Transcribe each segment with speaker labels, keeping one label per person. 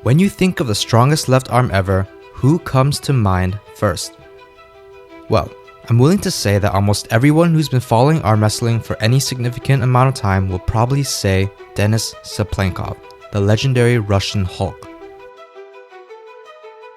Speaker 1: When you think of the strongest left arm ever, who comes to mind first? Well, I'm willing to say that almost everyone who's been following arm wrestling for any significant amount of time will probably say Denis Cyplenkov, the legendary Russian Hulk.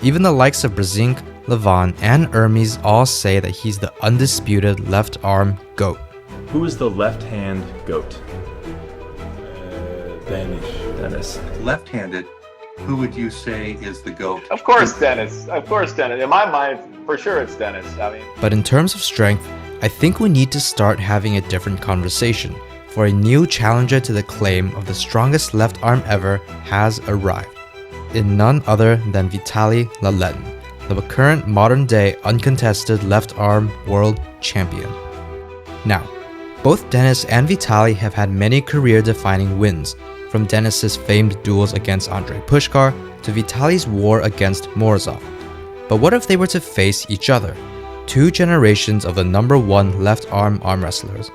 Speaker 1: Even the likes of Brzezinski, Devon, and Hermes all say that he's the undisputed left arm GOAT.
Speaker 2: Who is the left-hand GOAT?
Speaker 3: Denis.
Speaker 4: Left-handed, who would you say is the GOAT?
Speaker 3: Of course, Denis. Of course, Denis. In my mind, for sure, it's Denis.
Speaker 1: But in terms of strength, I think we need to start having a different conversation, for a new challenger to the claim of the strongest left arm ever has arrived, in none other than Vitaly the current modern-day uncontested left arm world champion. Now, both Denis and Vitaly have had many career-defining wins, from Denis's famed duels against Andrei Pushkar to Vitaly's war against Morozov. But what if they were to face each other? Two generations of the #1 left arm wrestlers.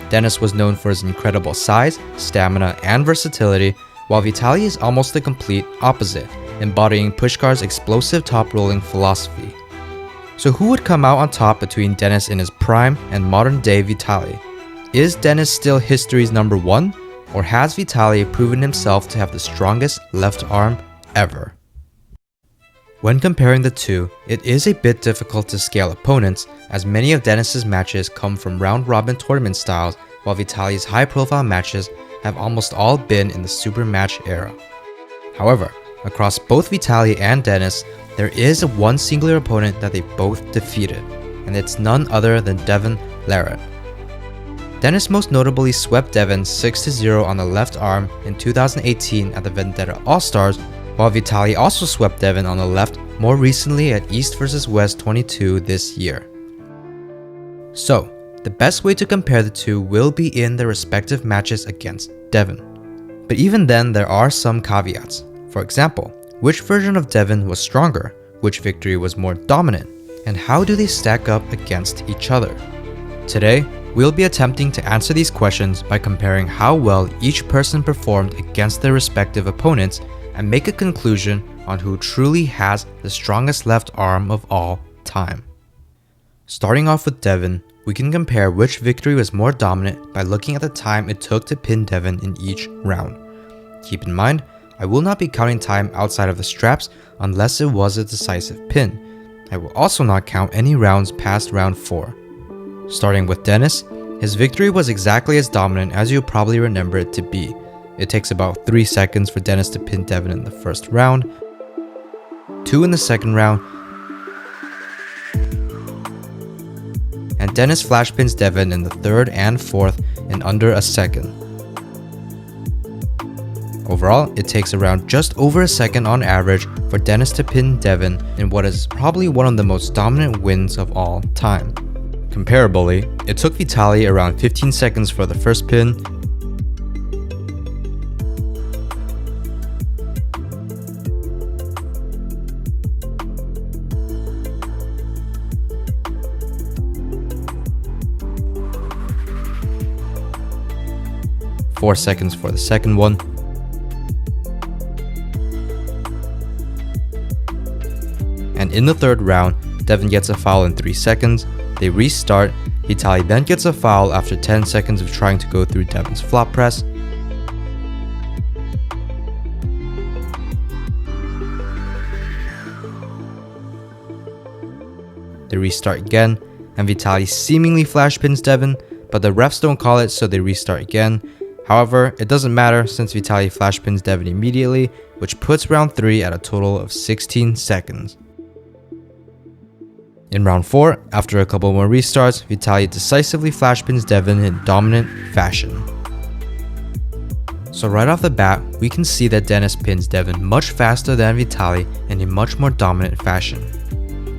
Speaker 1: Denis was known for his incredible size, stamina, and versatility, while Vitaly is almost the complete opposite, embodying Pushkar's explosive top-rolling philosophy. So who would come out on top between Denis in his prime and modern-day Vitaly? Is Denis still history's #1? Or has Vitaly proven himself to have the strongest left arm ever? When comparing the two, it is a bit difficult to scale opponents, as many of Denis's matches come from round-robin tournament styles, while Vitaly's high-profile matches have almost all been in the super match era. However, across both Vitaly and Denis, there is one singular opponent that they both defeated, and it's none other than Devon. Denis most notably swept Devon 6-0 on the left arm in 2018 at the Vendetta All-Stars, while Vitaly also swept Devon on the left more recently at East vs West 22 this year. So, the best way to compare the two will be in their respective matches against Devon. But even then, there are some caveats. For example, which version of Devon was stronger, which victory was more dominant, and how do they stack up against each other? Today, we'll be attempting to answer these questions by comparing how well each person performed against their respective opponents and make a conclusion on who truly has the strongest left arm of all time. Starting off with Devon, we can compare which victory was more dominant by looking at the time it took to pin Devon in each round. Keep in mind, I will not be counting time outside of the straps unless it was a decisive pin. I will also not count any rounds past round 4. Starting with Denis, his victory was exactly as dominant as you'll probably remember it to be. It takes about 3 seconds for Denis to pin Devon in the first round, 2 in the second round, and Denis flash pins Devon in the third and fourth in under a second. Overall, it takes around just over a second on average for Denis to pin Devon in what is probably one of the most dominant wins of all time. Comparably, it took Vitaly around 15 seconds for the first pin, (4 seconds for the second one), and in the third round, Devon gets a foul in 3 seconds. They restart. Vitaly then gets a foul after 10 seconds of trying to go through Devon's flop press. They restart again, and Vitaly seemingly flash pins Devon, but the refs don't call it, so they restart again. However, it doesn't matter since Vitaly flash pins Devon immediately, which puts round 3 at a total of 16 seconds. In round 4, after a couple more restarts, Vitaly decisively flash pins Devon in dominant fashion. So right off the bat, we can see that Denis pins Devon much faster than Vitaly and in much more dominant fashion.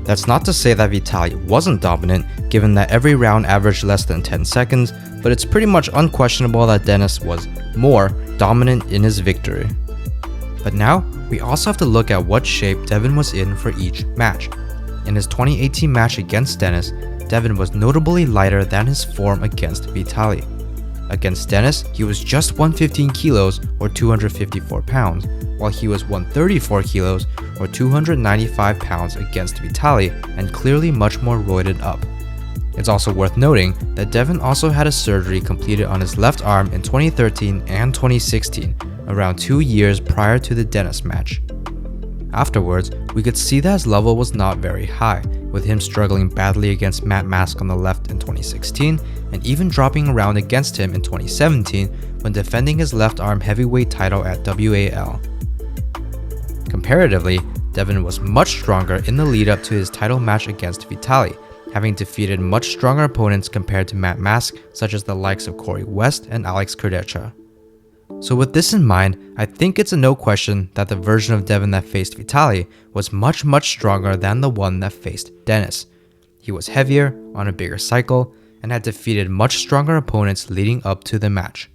Speaker 1: That's not to say that Vitaly wasn't dominant, given that every round averaged less than 10 seconds, but it's pretty much unquestionable that Denis was more dominant in his victory. But now, we also have to look at what shape Devon was in for each match. In his 2018 match against Denis, Devon was notably lighter than his form against Vitaly. Against Denis, he was just 115 kilos or 254 pounds, while he was 134 kilos or 295 pounds against Vitaly and clearly much more roided up. It's also worth noting that Devon also had a surgery completed on his left arm in 2013 and 2016, around 2 years prior to the Denis match. Afterwards, we could see that his level was not very high, with him struggling badly against Matt Mask on the left in 2016, and even dropping around against him in 2017 when defending his left arm heavyweight title at WAL. Comparatively, Devon was much stronger in the lead up to his title match against Vitaly, having defeated much stronger opponents compared to Matt Mask, such as the likes of Corey West and Alex Kurdecha. So with this in mind, I think it's a no question that the version of Devon that faced Vitaly was much stronger than the one that faced Denis. He was heavier, on a bigger cycle, and had defeated much stronger opponents leading up to the match.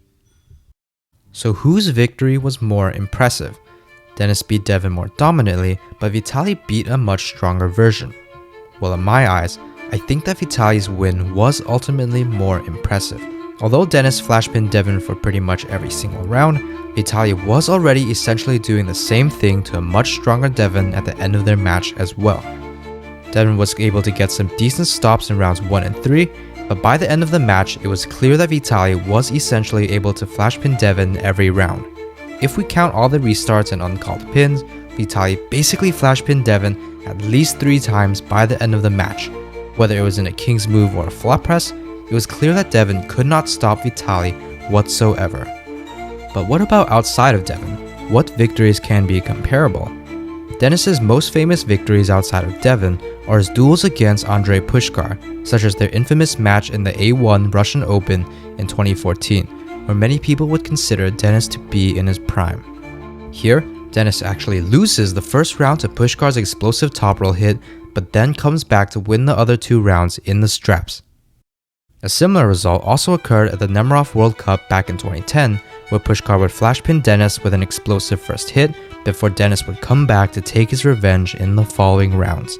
Speaker 1: So whose victory was more impressive? Denis beat Devon more dominantly, but Vitaly beat a much stronger version. Well, in my eyes, I think that Vitaly's win was ultimately more impressive. Although Denis flashpinned Devon for pretty much every single round, Vitaly was already essentially doing the same thing to a much stronger Devon at the end of their match as well. Devon was able to get some decent stops in rounds 1 and 3, but by the end of the match, it was clear that Vitaly was essentially able to flashpin Devon every round. If we count all the restarts and uncalled pins, Vitaly basically flashpinned Devon at least 3 times by the end of the match. Whether it was in a king's move or a flop press, it was clear that Devon could not stop Vitaly whatsoever. But what about outside of Devon? What victories can be comparable? Denis's most famous victories outside of Devon are his duels against Andrei Pushkar, such as their infamous match in the A1 Russian Open in 2014, where many people would consider Denis to be in his prime. Here, Denis actually loses the first round to Pushkar's explosive top roll hit, but then comes back to win the other 2 rounds in the straps. A similar result also occurred at the Nemiroff World Cup back in 2010, where Pushkar would flashpin Denis with an explosive first hit before Denis would come back to take his revenge in the following rounds.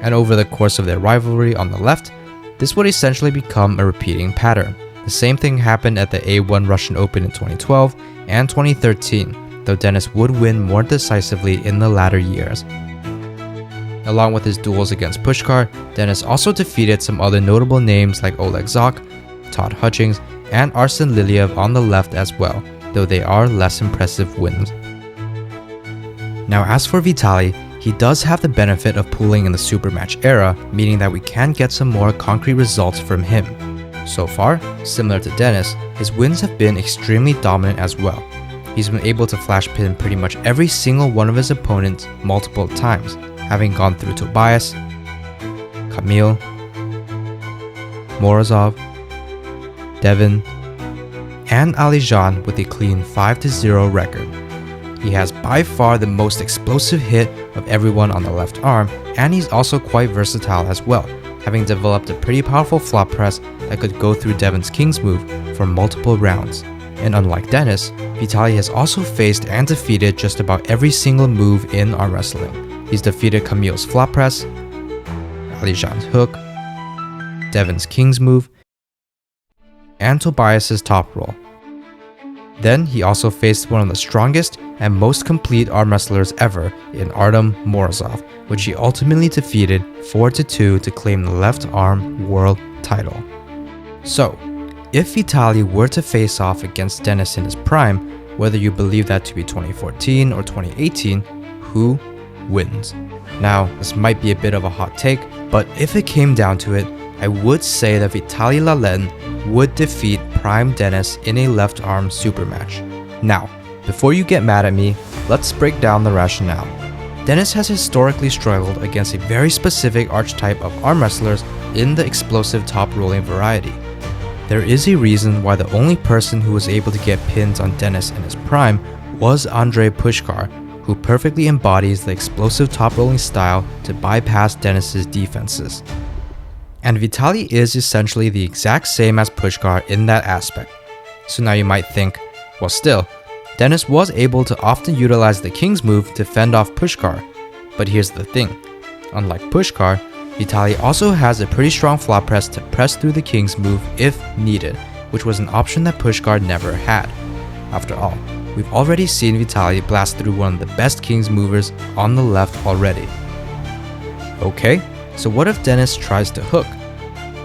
Speaker 1: And over the course of their rivalry on the left, this would essentially become a repeating pattern. The same thing happened at the A1 Russian Open in 2012 and 2013, though Denis would win more decisively in the latter years. Along with his duels against Pushkar, Denis also defeated some other notable names like Oleg Zok, Todd Hutchings, and Arsen Liliev on the left as well, though they are less impressive wins. Now as for Vitaly, he does have the benefit of pooling in the Supermatch era, meaning that we can get some more concrete results from him. So far, similar to Denis, his wins have been extremely dominant as well. He's been able to flashpin pretty much every single one of his opponents multiple times, having gone through Tobias, Kamil, Morozov, Devon, and Alizhan with a clean 5-0 record. He has by far the most explosive hit of everyone on the left arm, and he's also quite versatile as well, having developed a pretty powerful flop press that could go through Devon's king's move for multiple rounds. And unlike Denis, Vitaly has also faced and defeated just about every single move in arm wrestling. He's defeated Kamil's flop press, Alizhan's hook, Devon's king's move, and Tobias's top roll. Then he also faced one of the strongest and most complete arm wrestlers ever in Artem Morozov, which he ultimately defeated 4-2 to claim the left arm world title. So, if Vitaly were to face off against Denis in his prime, whether you believe that to be 2014 or 2018, who wins? Now, this might be a bit of a hot take, but if it came down to it, I would say that Vitaly Lalen would defeat prime Denis in a left arm super match. Now, before you get mad at me, let's break down the rationale. Denis has historically struggled against a very specific archetype of arm wrestlers in the explosive top rolling variety. There is a reason why the only person who was able to get pins on Denis in his prime was Andrei Pushkar, who perfectly embodies the explosive top rolling style to bypass Denis's defenses. And Vitaly is essentially the exact same as Pushkar in that aspect. So now you might think, well still, Denis was able to often utilize the king's move to fend off Pushkar. But here's the thing, unlike Pushkar, Vitaly also has a pretty strong flop press to press through the king's move if needed, which was an option that Pushkar never had. After all, we've already seen Vitaly blast through one of the best King's movers on the left already. Okay, so what if Denis tries to hook?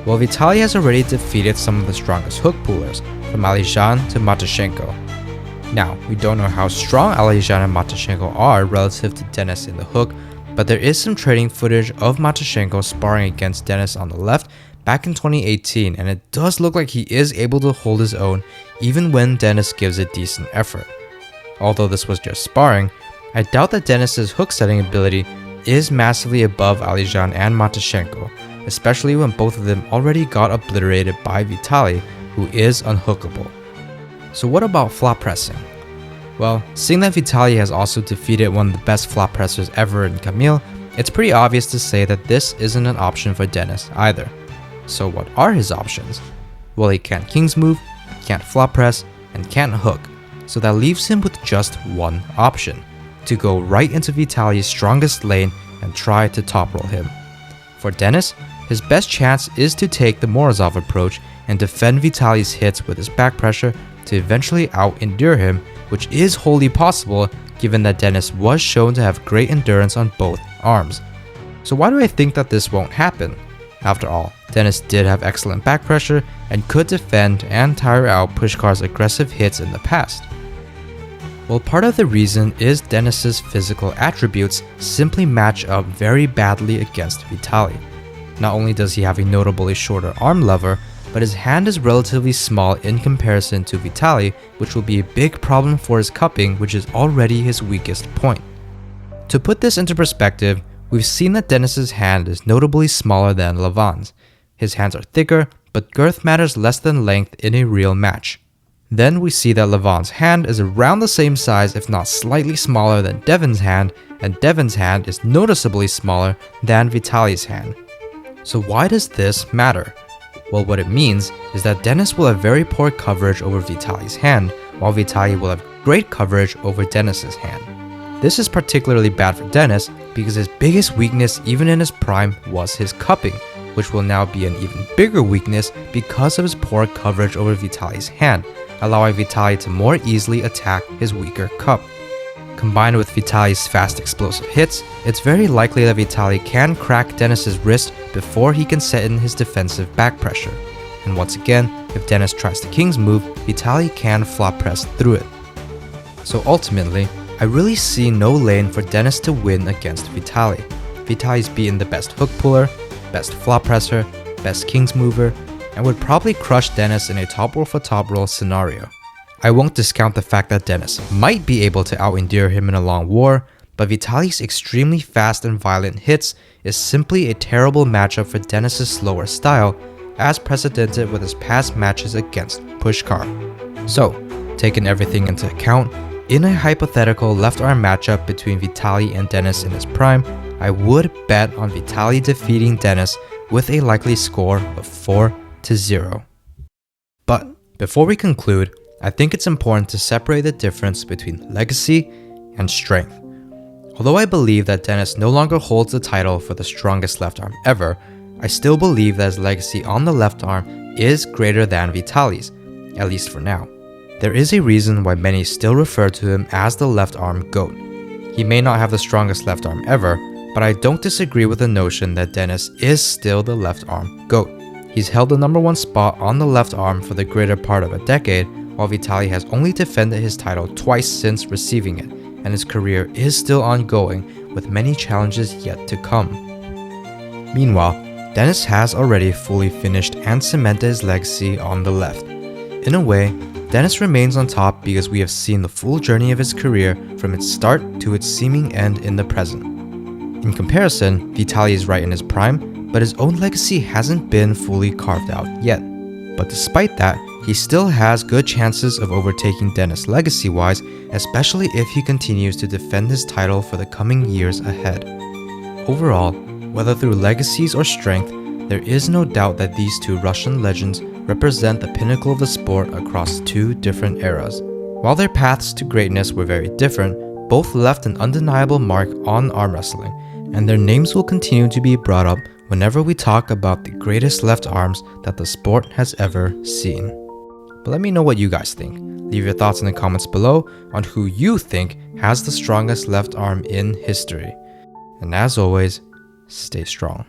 Speaker 1: Well, Vitaly has already defeated some of the strongest hook pullers, from Alizhan to Matyashenko. Now, we don't know how strong Alizhan and Matyashenko are relative to Denis in the hook, but there is some training footage of Matyashenko sparring against Denis on the left back in 2018, and it does look like he is able to hold his own even when Denis gives a decent effort. Although this was just sparring, I doubt that Denis's hook setting ability is massively above Alizhan and Matyashenko, especially when both of them already got obliterated by Vitaly, who is unhookable. So what about flop pressing? Well, seeing that Vitaly has also defeated one of the best flop pressers ever in Kamil, it's pretty obvious to say that this isn't an option for Denis either. So what are his options? Well, he can't King's move, can't flop press, and can't hook, so that leaves him with just one option: to go right into Vitaly's strongest lane and try to top roll him. For Denis, his best chance is to take the Morozov approach and defend Vitaly's hits with his back pressure to eventually out-endure him, which is wholly possible given that Denis was shown to have great endurance on both arms. So why do I think that this won't happen? After all, Denis did have excellent back pressure and could defend and tire out Pushkar's aggressive hits in the past. Well, part of the reason is Denis's physical attributes simply match up very badly against Vitaly. Not only does he have a notably shorter arm lever, but his hand is relatively small in comparison to Vitaly, which will be a big problem for his cupping, which is already his weakest point. To put this into perspective, we've seen that Denis's hand is notably smaller than Levan's. His hands are thicker, but girth matters less than length in a real match. Then we see that Levan's hand is around the same size, if not slightly smaller than Devon's hand, and Devon's hand is noticeably smaller than Vitaly's hand. So why does this matter? Well, what it means is that Denis will have very poor coverage over Vitaly's hand, while Vitaly will have great coverage over Denis's hand. This is particularly bad for Denis because his biggest weakness even in his prime was his cupping, which will now be an even bigger weakness because of his poor coverage over Vitaly's hand, allowing Vitaly to more easily attack his weaker cup. Combined with Vitaly's fast explosive hits, it's very likely that Vitaly can crack Denis's wrist before he can set in his defensive back pressure. And once again, if Denis tries the King's move, Vitaly can flop press through it. So ultimately, I really see no lane for Denis to win against Vitaly. Vitaly's beaten the best hook puller, best flop presser, best King's mover, and would probably crush Denis in a top roll for top roll scenario. I won't discount the fact that Denis might be able to out-endure him in a long war, but Vitaly's extremely fast and violent hits is simply a terrible matchup for Denis's slower style, as precedented with his past matches against Pushkar. So, taking everything into account, in a hypothetical left-arm matchup between Vitaly and Denis in his prime, I would bet on Vitaly defeating Denis with a likely score of 4-0. But before we conclude, I think it's important to separate the difference between legacy and strength. Although I believe that Denis no longer holds the title for the strongest left arm ever, I still believe that his legacy on the left arm is greater than Vitaly's, at least for now. There is a reason why many still refer to him as the left arm GOAT. He may not have the strongest left arm ever, but I don't disagree with the notion that Denis is still the left arm GOAT. He's held the #1 spot on the left arm for the greater part of a decade, while Vitaly has only defended his title twice since receiving it, and his career is still ongoing with many challenges yet to come. Meanwhile, Denis has already fully finished and cemented his legacy on the left. In a way, Denis remains on top because we have seen the full journey of his career from its start to its seeming end in the present. In comparison, Vitaly is right in his prime, but his own legacy hasn't been fully carved out yet. But despite that, he still has good chances of overtaking Denis legacy-wise, especially if he continues to defend his title for the coming years ahead. Overall, whether through legacies or strength, there is no doubt that these two Russian legends represent the pinnacle of the sport across two different eras. While their paths to greatness were very different, both left an undeniable mark on arm wrestling, and their names will continue to be brought up whenever we talk about the greatest left arms that the sport has ever seen. But let me know what you guys think. Leave your thoughts in the comments below on who you think has the strongest left arm in history. And as always, stay strong.